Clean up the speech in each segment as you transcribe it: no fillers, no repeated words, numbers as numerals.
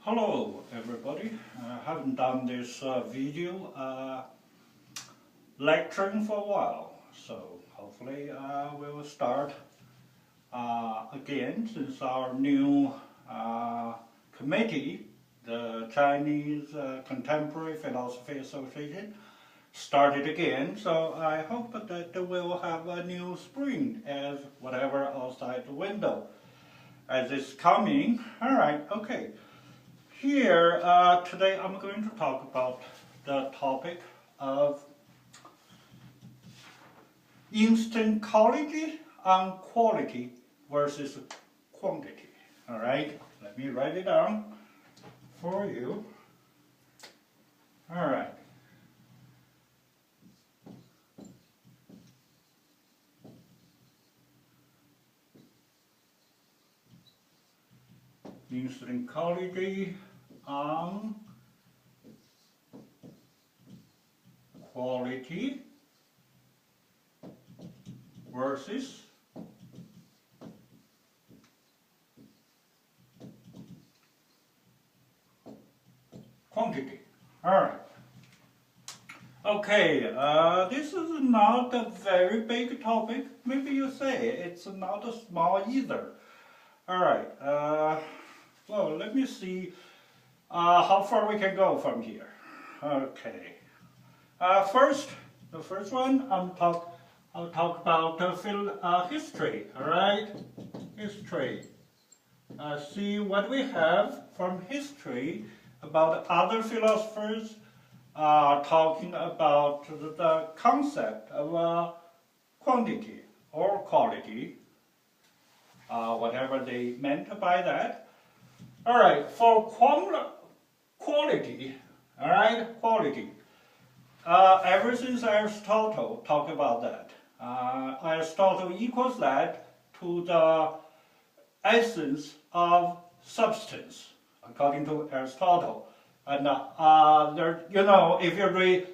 Hello everybody, I haven't done this video lecturing for a while, so hopefully we will start again since our new committee, the Chinese Contemporary Philosophy Association, started again. So I hope that we'll have a new spring as whatever outside the window as it's coming. Alright, okay. Here, today I'm going to talk about the topic of instancology on quality versus quantity. All right, let me write it down for you. All right. Instancology on quality versus quantity. All right. Okay, this is not a very big topic. Maybe you say it's not a small either. All right. Well, let me see how far we can go from here. Okay. The first one, I'll talk about history. All right, history. See what we have from history about other philosophers talking about the concept of quantity or quality, whatever they meant by that. All right, for quality, all right, quality. Ever since Aristotle talked about that, Aristotle equals that to the essence of substance, according to Aristotle. And there, you know, if you read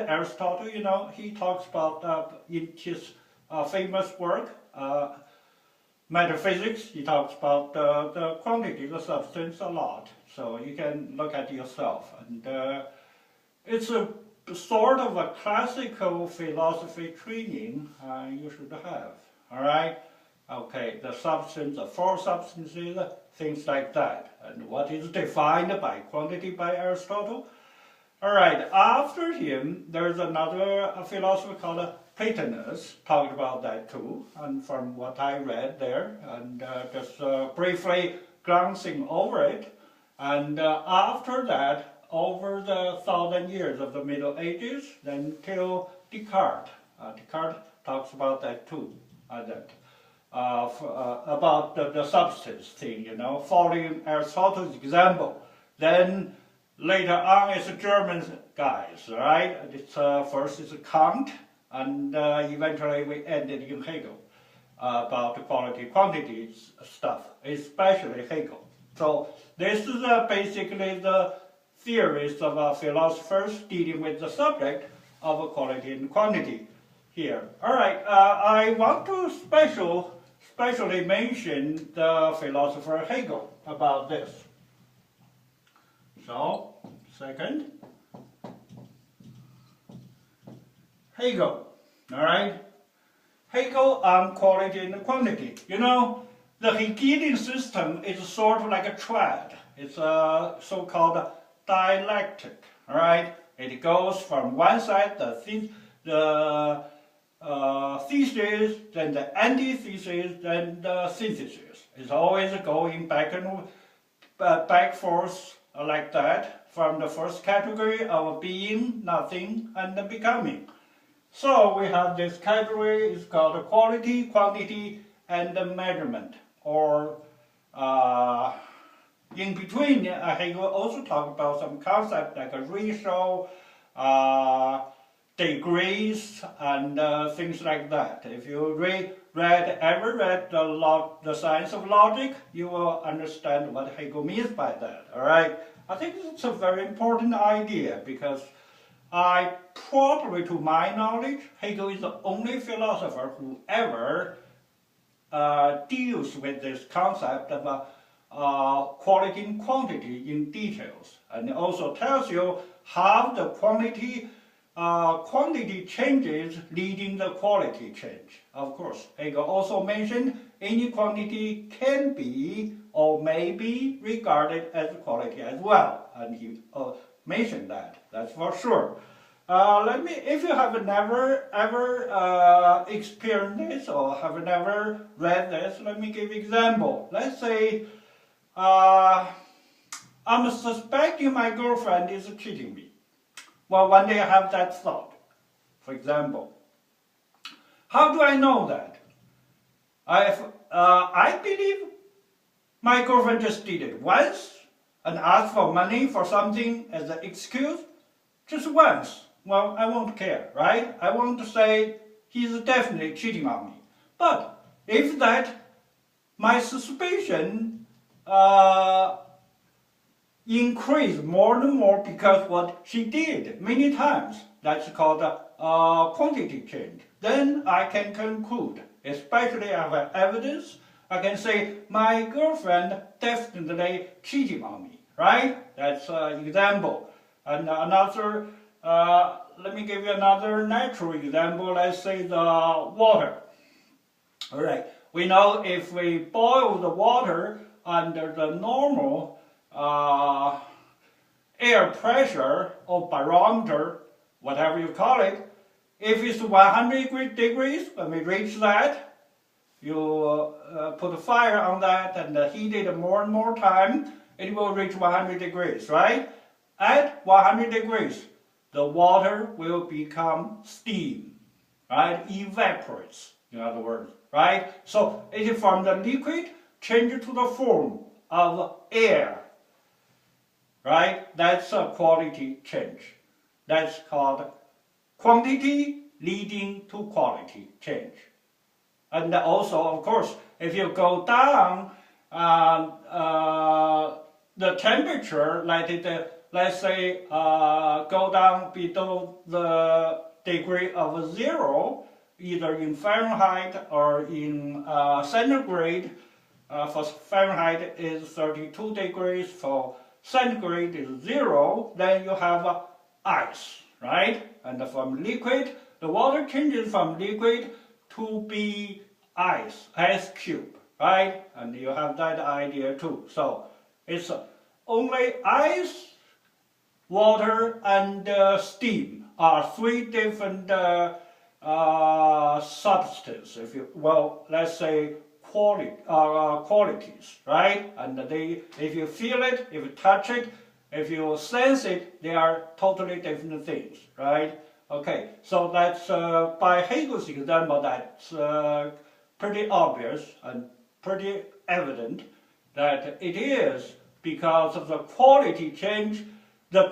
Aristotle, you know, he talks about in his famous work, Metaphysics, he talks about the quantity, the substance a lot. So you can look at yourself. And it's a sort of a classical philosophy training you should have. All right? Okay, the substance, the four substances, things like that. And what is defined by quantity by Aristotle? All right, after him, there's another philosopher called Plotinus, talked about that too, and from what I read there, and just briefly glancing over it. And after that, over the 1,000 years of the Middle Ages, then till Descartes. Descartes talks about that too, about the substance thing, you know, following Aristotle's example. Then later on, it's German guys, right? It's, first is Kant, and eventually we ended in Hegel about the quality stuff, especially Hegel. So this is basically the theories of philosophers dealing with the subject of quality and quantity here. All right, I want to especially mention the philosopher Hegel about this. So, second, Hegel, all right? Hegel on quality and quantity. You know, the Hegelian system is sort of like a thread. It's a so-called dialectic, all right? It goes from one side, the thesis, then the antithesis, then the synthesis. It's always going back forth like that, from the first category of being, nothing, and becoming. So we have this category, it's called quality, quantity, and measurement, or in between, Hegel also talked about some concepts like a ratio, degrees, and things like that. If you ever read the science of logic, you will understand what Hegel means by that. All right, I think it's a very important idea because probably to my knowledge, Hegel is the only philosopher who ever deals with this concept of quality and quantity in details, and it also tells you how the quantity changes leading the quality change. Of course, Hegel also mentioned any quantity can be or may be regarded as quality as well, and he mentioned that. That's for sure. If you have never ever experienced this or have never read this, let me give an example. Let's say I'm suspecting my girlfriend is cheating me. Well, one day I have that thought, for example. How do I know that? I believe my girlfriend just did it once and asked for money for something as an excuse, just once. Well, I won't care, right? I won't say he's definitely cheating on me. But if that, my suspicion increase more and more because what she did many times, that's called quantity change. Then I can conclude, especially I have evidence, I can say my girlfriend definitely cheating on me, right? That's an example. And another, let me give you another natural example. Let's say the water. All right, we know if we boil the water under the normal air pressure or barometer, whatever you call it, if it's 100 degrees, when we reach that, you put a fire on that and heat it more and more time, it will reach 100 degrees, right? At 100 degrees, the water will become steam, right? Evaporates, in other words, right? So it is from the liquid change to the form of air, right? That's a quality change. That's called quantity leading to quality change. And also, of course, if you go down the temperature, let's say go down below the degree of 0, either in Fahrenheit or in centigrade. For Fahrenheit is 32 degrees, for centigrade is 0, then you have ice, right? And from liquid, the water changes from liquid to be ice cube, right? And you have that idea too. So it's only ice, water, and steam are three different substances. Let's say qualities, right? And if you feel it, if you touch it, if you sense it, they are totally different things, right? Okay, so that's by Hegel's example, that's pretty obvious and pretty evident that it is because of the quantity change, the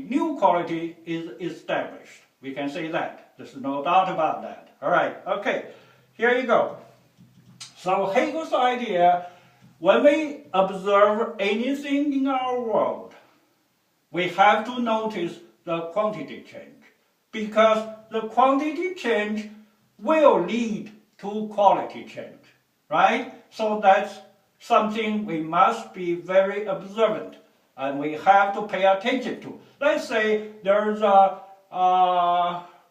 new quality is established. We can say that. There's no doubt about that. All right, okay, here you go. So Hegel's idea, when we observe anything in our world, we have to notice the quantity change, because the quantity change will lead to quality change, right? So that's something we must be very observant and we have to pay attention to. Let's say there's a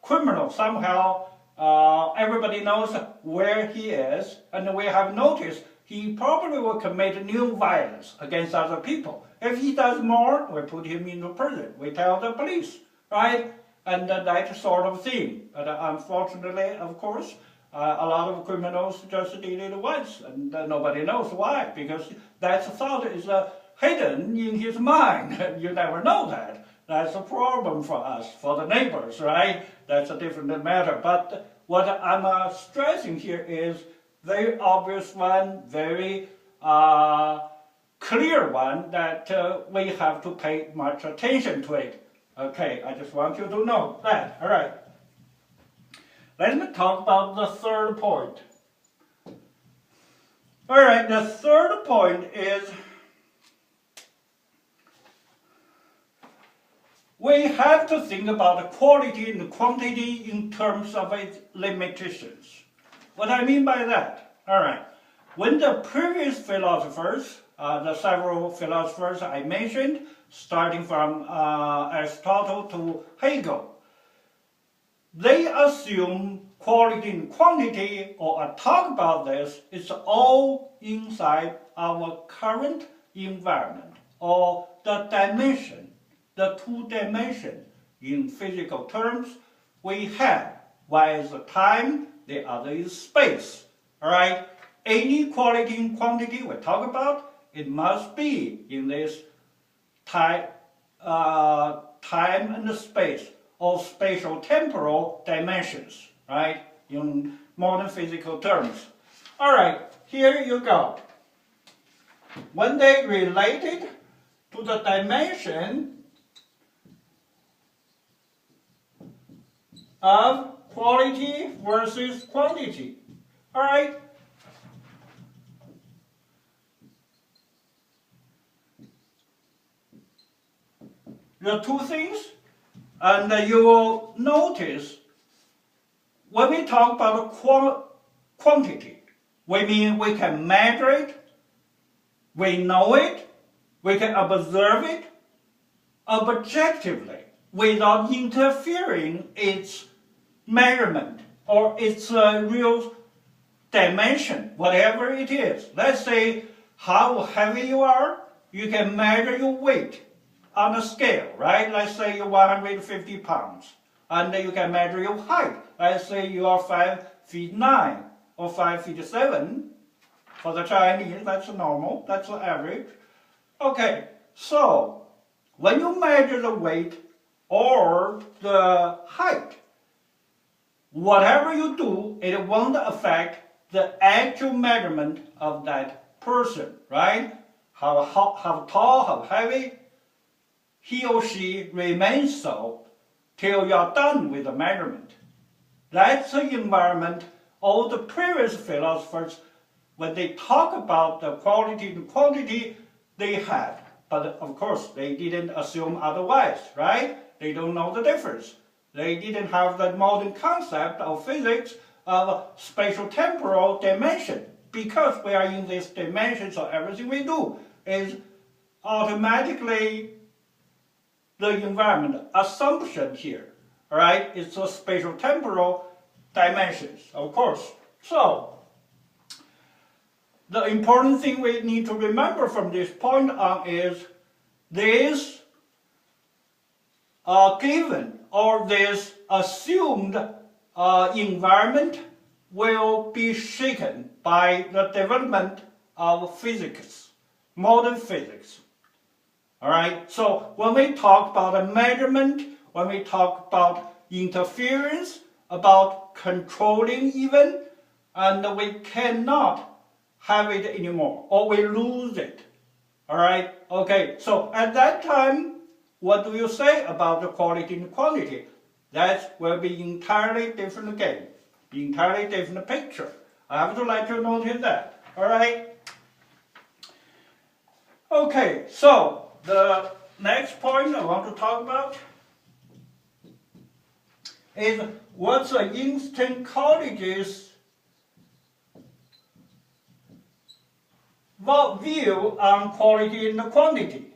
criminal somehow, everybody knows where he is, and we have noticed he probably will commit new violence against other people. If he does more, we put him into prison. We tell the police, right? And that sort of thing. But unfortunately, of course, a lot of criminals just did it once, and nobody knows why, because that thought is hidden in his mind. You never know that. That's a problem for us, for the neighbors, right? That's a different matter. But what I'm stressing here is very obvious one, very clear one that we have to pay much attention to it. Okay, I just want you to know that. All right. Let me talk about the third point. All right, the third point is we have to think about the quality and quantity in terms of its limitations. What I mean by that, All right. When the previous philosophers, the several philosophers I mentioned, starting from Aristotle to Hegel, they assume quality and quantity, or talk about this, it's all inside our current environment, or the dimension, the two dimensions in physical terms we have. One is time, the other is space. All right? Any quality and quantity we talk about, it must be in this time and space, or spatial temporal dimensions, right? In modern physical terms. All right, here you go. When they related to the dimension of quality versus quantity, all right? The two things, and you will notice when we talk about quantity, we mean we can measure it, we know it, we can observe it objectively without interfering its measurement or its real dimension, whatever it is. Let's say how heavy you are, you can measure your weight on a scale, right? Let's say you're 150 pounds, and you can measure your height. Let's say you are 5'9" or 5'7". For the Chinese, that's normal, that's the average. Okay, so when you measure the weight or the height, whatever you do, it won't affect the actual measurement of that person, right? How tall, how heavy, he or she remains so till you're done with the measurement. That's the environment all the previous philosophers, when they talk about the quality and quantity, they had. But of course, they didn't assume otherwise, right? They don't know the difference. They didn't have the modern concept of physics of spatial temporal dimension. Because we are in this dimension, so everything we do is automatically the environment assumption here, all right? It's a spatial temporal dimensions, of course. So, the important thing we need to remember from this point on is this given or this assumed environment will be shaken by the development of physics, modern physics. All right, so when we talk about a measurement, when we talk about interference, about controlling even, and we cannot have it anymore, or we lose it. All right, okay, so at that time, what do you say about the quality and quantity? That will be entirely different game, entirely different picture. I have to let you notice that, all right? Okay, so the next point I want to talk about is what's the Instancology's view on quality and quantity.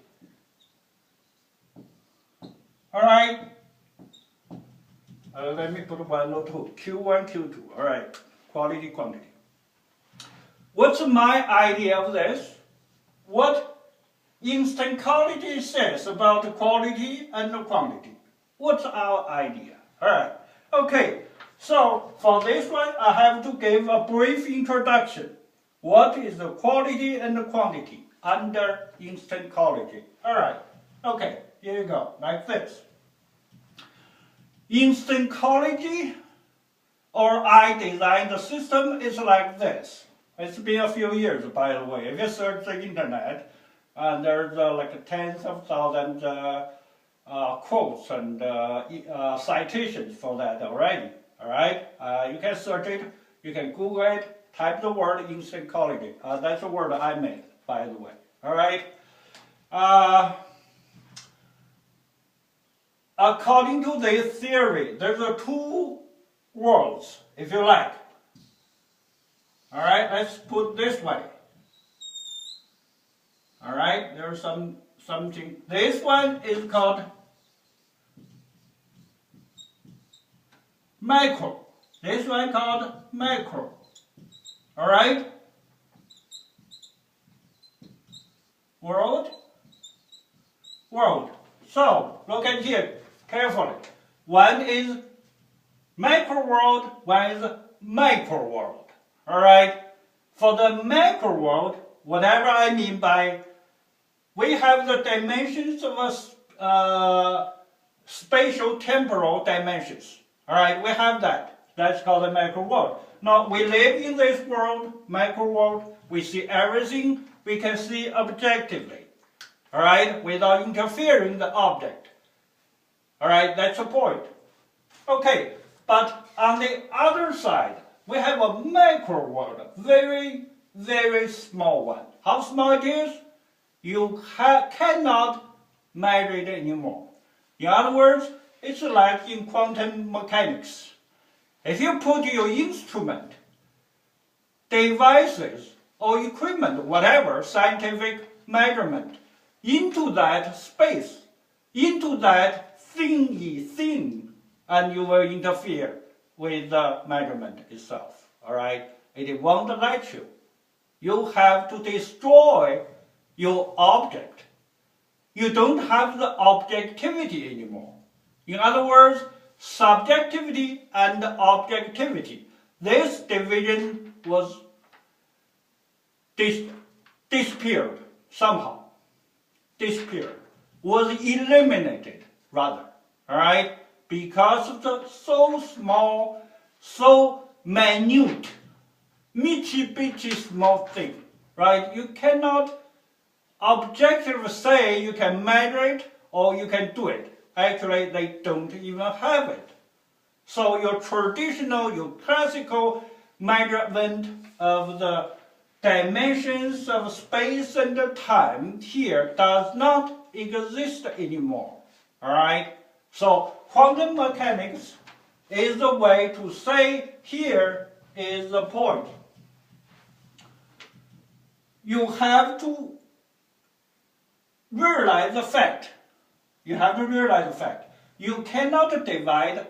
All right. Let me put 1 or 2. Q1, Q2. All right. Quality, quantity. What's my idea of this? What Instancology says about the quality and the quantity. What's our idea? All right. Okay. So for this one, I have to give a brief introduction. What is the quality and the quantity under Instancology? All right. Okay. Here you go. Like this. Instancology, or I designed the system, is like this. It's been a few years, by the way. If you search the internet, there's like tens of thousands quotes and citations for that already. All right, you can search it, you can Google it, type the word Instancology. That's the word I made, by the way. All right. According to this theory, there's two worlds, if you like. All right, let's put this way. All right, there's something. This one is called macro. This one called macro. All right. World. So look at here carefully. One is macro world, one is micro world. All right. For the macro world, whatever I mean by, we have the dimensions of spatial temporal dimensions. All right, we have that. That's called the macro world. Now we live in this world, macro world. We see everything we can see objectively. All right, without interfering the object. All right, that's the point. Okay, but on the other side, we have a macro world, very, very small one. How small it is? You cannot measure it anymore. In other words, it's like in quantum mechanics. If you put your instrument, devices, or equipment, whatever, scientific measurement, into that space, into that thingy thing, and you will interfere with the measurement itself. All right? It won't let you. You have to destroy your object. You don't have the objectivity anymore. In other words, subjectivity and objectivity. This division was disappeared somehow. Disappeared. Was eliminated, rather. All right? Because of the so small, so minute, bitty small thing. Right? You cannot objectively say you can measure it or you can do it. Actually, they don't even have it. So your traditional, your classical measurement of the dimensions of space and time here does not exist anymore. All right? So quantum mechanics is the way to say here is the point. You have to realize the fact. You have to realize the fact. You cannot divide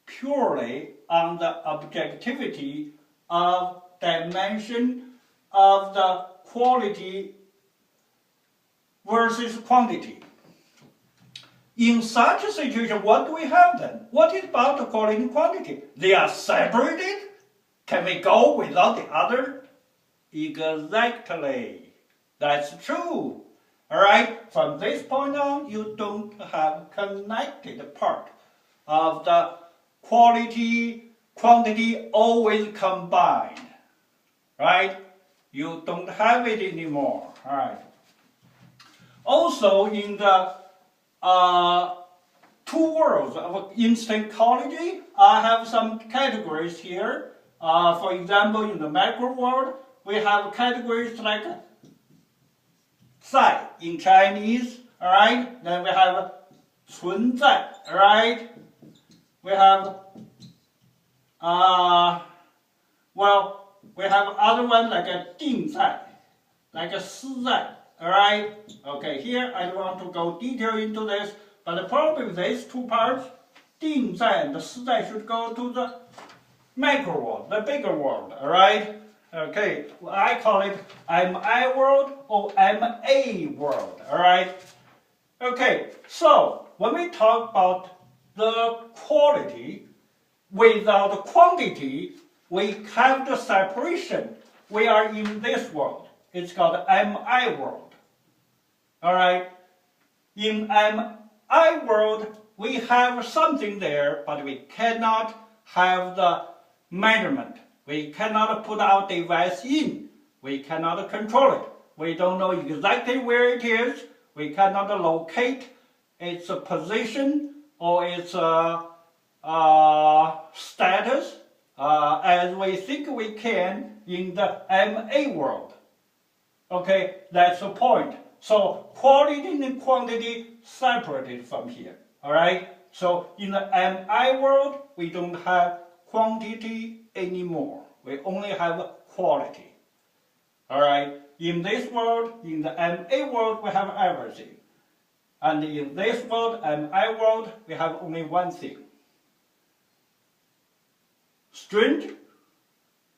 purely on the objectivity of dimension of the quality versus quantity. In such a situation, what do we have then? What is about the quality and quantity? They are separated? Can we go without the other? Exactly. That's true. All right? From this point on, you don't have connected part of the quality, quantity always combined. Right? You don't have it anymore. All right. Also, in the two worlds of instancology, I have some categories here. For example, in the macro world, we have categories like 在 in Chinese, all right? Then we have 存在, all right? We have, we have other one like a 定在, like a 实在, all right? Okay, here I don't want to go detail into this, but the problem with these two parts, 定在 and 实在 should go to the macro world, the bigger world, all right? Okay, I call it MI world or MA world, all right? Okay, so when we talk about the quality without the quantity, we have the separation. We are in this world. It's called MI world, all right? In MI world, we have something there, but we cannot have the measurement. We cannot put our device in. We cannot control it. We don't know exactly where it is. We cannot locate its position or its status as we think we can in the MA world. Okay, that's the point. So quality and quantity separated from here. All right. So in the MI world, we don't have quantity anymore. we only have quality. All right? In this world, in the MA world, we have everything. And in this world, MI world, we have only one thing. Strange?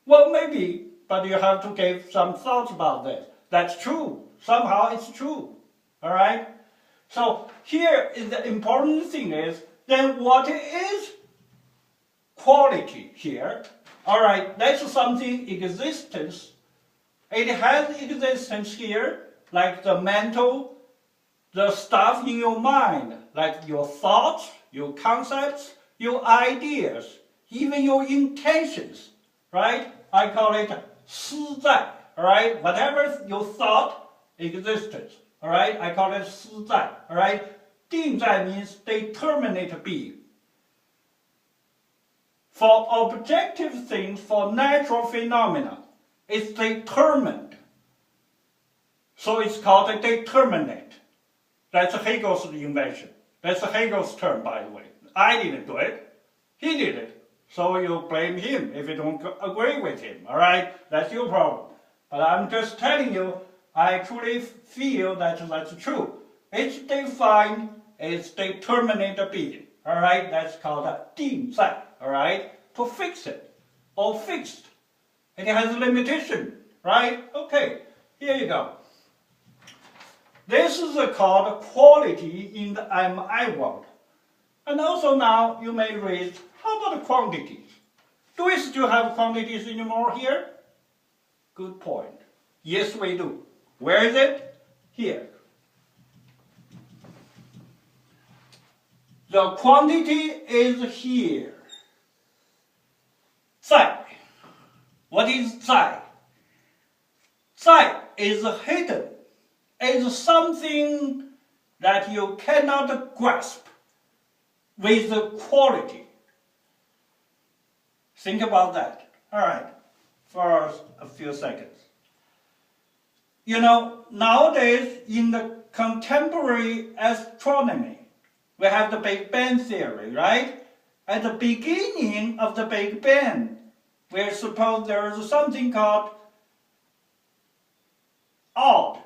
Well, maybe, but you have to give some thoughts about this. That's true. Somehow it's true. All right? So here is the important thing is, then what is quality here? All right, that's something existence. It has existence here, like the mental, the stuff in your mind, like your thoughts, your concepts, your ideas, even your intentions, right? I call it 思在, all right? Whatever your thought, existence, all right? I call it 思在, all right? 定在 means determinate being. For objective things, for natural phenomena, it's determined. So it's called a determinate. That's Hegel's invention. That's Hegel's term, by the way. I didn't do it. He did it. So you blame him if you don't agree with him, all right? That's your problem. But I'm just telling you, I truly feel that that's true. It's defined, it's determinate being, all right? That's called 定在, all right? To fix it, or fixed. It has a limitation, right? Okay, here you go. This is called quality in the MI world. And also now you may raise, how about quantities? Do we still have quantities anymore here? Good point. Yes, we do. Where is it? Here. The quantity is here. 在. What is 在? 在 is hidden. It's something that you cannot grasp with the quality. Think about that. All right, for a few seconds. You know, nowadays in the contemporary astronomy, we have the Big Bang theory, right? At the beginning of the Big Bang, we suppose there is something called odd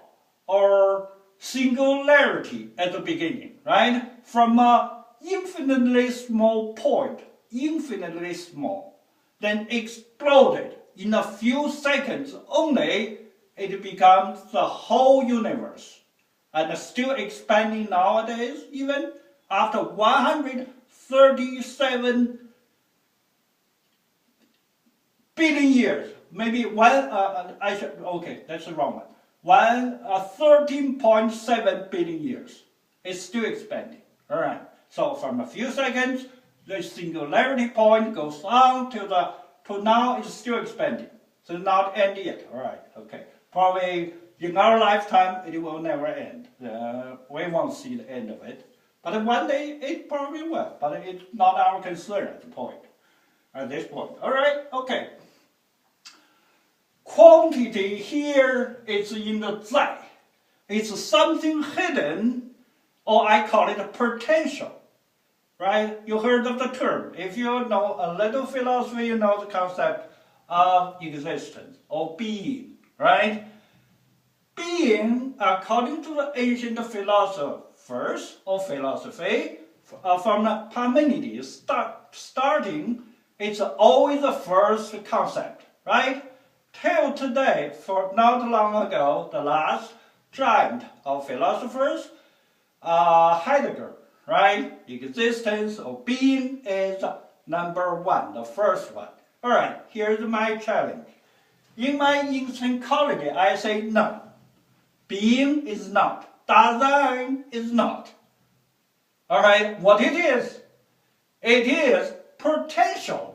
or singularity at the beginning, right? From an infinitely small point, infinitely small, then exploded in a few seconds only, it becomes the whole universe. And still expanding nowadays, even after 137 billion years, maybe okay, that's the wrong one. 13.7 billion years. It's still expanding. All right. So from a few seconds, the singularity point goes on to now it's still expanding. So it's not end yet. All right. Okay. Probably in our lifetime it will never end. We won't see the end of it. But one day it probably will. But it's not our concern at this point. All right. Okay. Quantity here is in the 在. It's something hidden, or I call it potential. Right? You heard of the term. If you know a little philosophy, you know the concept of existence or being. Right? Being, according to the ancient philosophers or philosophy, from Parmenides starting, it's always the first concept. Right? Till today, for not long ago, the last giant of philosophers, Heidegger, right? Existence or being is number one, the first one. All right, here's my challenge. In my Instancology, I say no. Being is not. Dasein is not. All right, what it is? It is potential.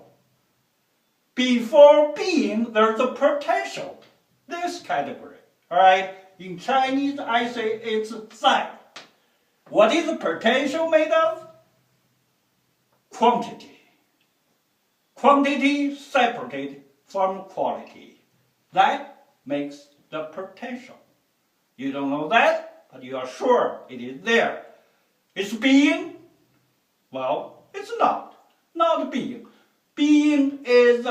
Before being, there's a potential. This category. All right. In Chinese, I say it's 在. What is the potential made of? Quantity. Quantity separated from quality. That makes the potential. You don't know that, but you are sure it is there. It's being? Well, it's not. Not being. Being is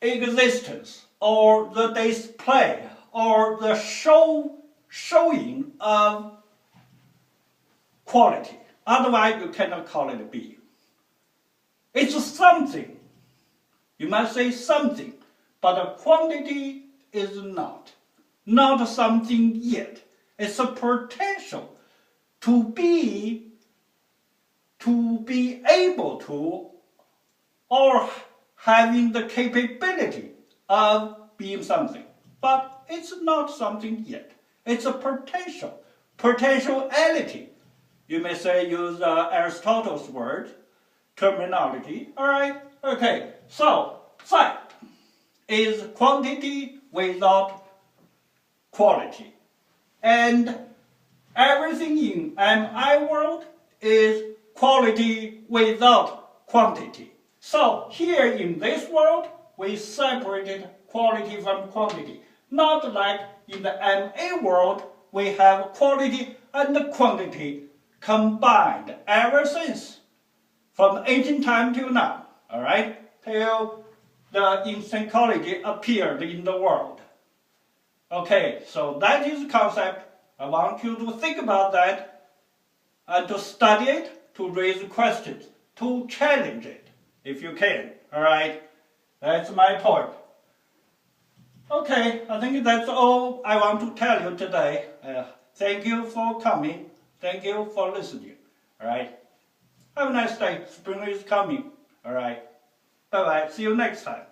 existence or the display or the showing of quality. Otherwise, you cannot call it being. It's something. You might say something, but a quantity is not something yet. It's a potential to be able to, or having the capability of being something. But it's not something yet. It's a potentiality. You may say use Aristotle's word, terminology. All right? Okay, so fact is quantity without quality. And everything in MI world is quality without quantity. So here in this world, we separated quality from quantity. Not like in the MA world, we have quality and quantity combined ever since, from ancient time till now, all right, till the Instancology appeared in the world. Okay, so that is the concept. I want you to think about that and to study it, to raise questions, to challenge it, if you can, all right? That's my point. Okay, I think that's all I want to tell you today. Thank you for coming. Thank you for listening. All right. Have a nice day. Spring is coming. All right. Bye-bye. See you next time.